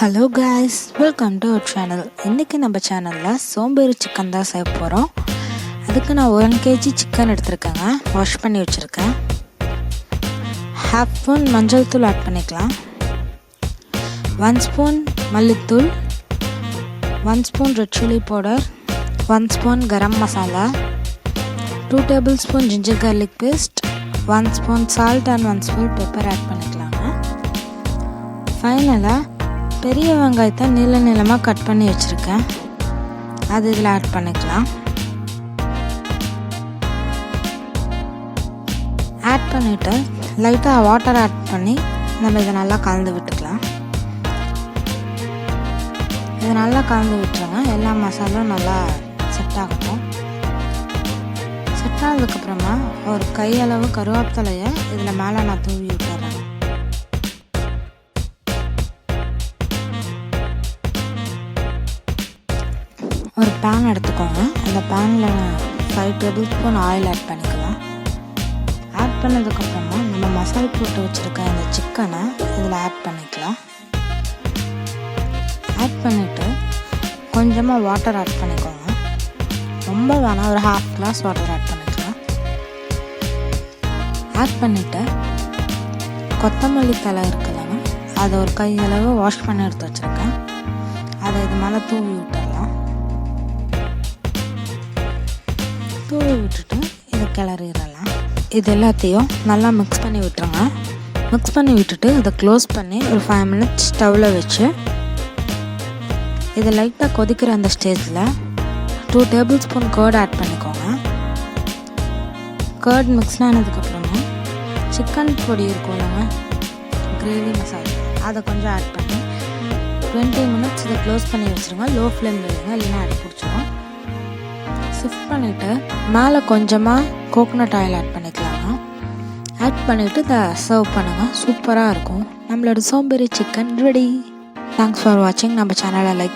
Hello guys, welcome to our channel. இன்றைக்கி நம்ம சேனலில் சோம்பேறி சிக்கன் தான் செய்ய போகிறோம். அதுக்கு நான் 1 kg சிக்கன் எடுத்துருக்கேங்க. வாஷ் பண்ணி வச்சுருக்கேன். 1/2 ஸ்பூன் மஞ்சள் தூள் ஆட் பண்ணிக்கலாம். 1 ஸ்பூன் மல்லித்தூள், 1 spoon red chilli powder, 1 spoon garam masala, 2 tablespoon ginger garlic paste, 1 spoon salt and 1 spoon pepper add பண்ணிக்கலாங்க. ஃபைனலாக பெரிய வெங்காயத்தை நீளமாக கட் பண்ணி வச்சுருக்கேன். அது இதில் ஆட் பண்ணிக்கலாம். ஆட் பண்ணிவிட்டு லைட்டாக வாட்டர் ஆட் பண்ணி நம்ம இதை நல்லா கலந்து விட்டுக்கலாம். இதை நல்லா கலந்து விட்டுருங்க. எல்லா மசாலும் நல்லா செட் ஆகட்டும். செட் ஆனதுக்கப்புறமா ஒரு கையளவு கருவேப்பிலையை இதில் மேலே நான் தூவி விட்டுறேன். ஒரு பேன் எடுத்துக்கோங்க. அந்த பேனில் 5 tablespoon ஆயில் ஆட் பண்ணிக்கலாம். ஆட் பண்ணதுக்கப்புறமா நம்ம மசாலா போட்டு வச்சுருக்க அந்த சிக்கனை இதில் ஆட் பண்ணிக்கலாம். ஆட் பண்ணிவிட்டு கொஞ்சமாக வாட்டர் ஆட் பண்ணிக்கோங்க. ரொம்ப வேணாம், ஒரு 1/2 glass வாட்டர் ஆட் பண்ணிக்கலாம். ஆட் பண்ணிவிட்டு கொத்தமல்லி தழை இருக்குல்லங்க, அதை ஒரு கையளவு வாஷ் பண்ணி எடுத்து வச்சுருக்கேன். அதை இது மேலே தூவி விட்டுடலாம். தூவி விட்டுட்டு இதை கிளறிடலாம். இது எல்லாத்தையும் நல்லா மிக்ஸ் பண்ணி விட்டுருங்க. மிக்ஸ் பண்ணி விட்டுட்டு இதை க்ளோஸ் பண்ணி ஒரு 5 minutes ஸ்டவ்வில் வச்சு இதை லைட்டாக கொதிக்கிற அந்த ஸ்டேஜில் 2 tablespoon கர்ட் ஆட் பண்ணிக்கோங்க. கர்ட் மிக்ஸ் ஆனதுக்கப்புறமா சிக்கன் பொடி இருக்கும் இல்லைங்க, கிரேவி மசாலா, அதை கொஞ்சம் ஆட் பண்ணி 20 minutes இதை க்ளோஸ் பண்ணி வச்சுருங்க. லோ ஃப்ளேமில் வைங்க, இல்லைன்னா அடி பிடிச்சிடும். ஷிஃப்ட் பண்ணிவிட்டு மேலே கொஞ்சமாக கோகோனட் ஆயில் ஆட் பண்ணிக்கலாங்க. ஆட் பண்ணிவிட்டு இதை சர்வ் பண்ணுங்கள். சூப்பராக இருக்கும். நம்மளோட சோம்பேறி சிக்கன் ரெடி. தேங்க்ஸ் ஃபார் வாட்சிங். நம்ம சேனலை லைக்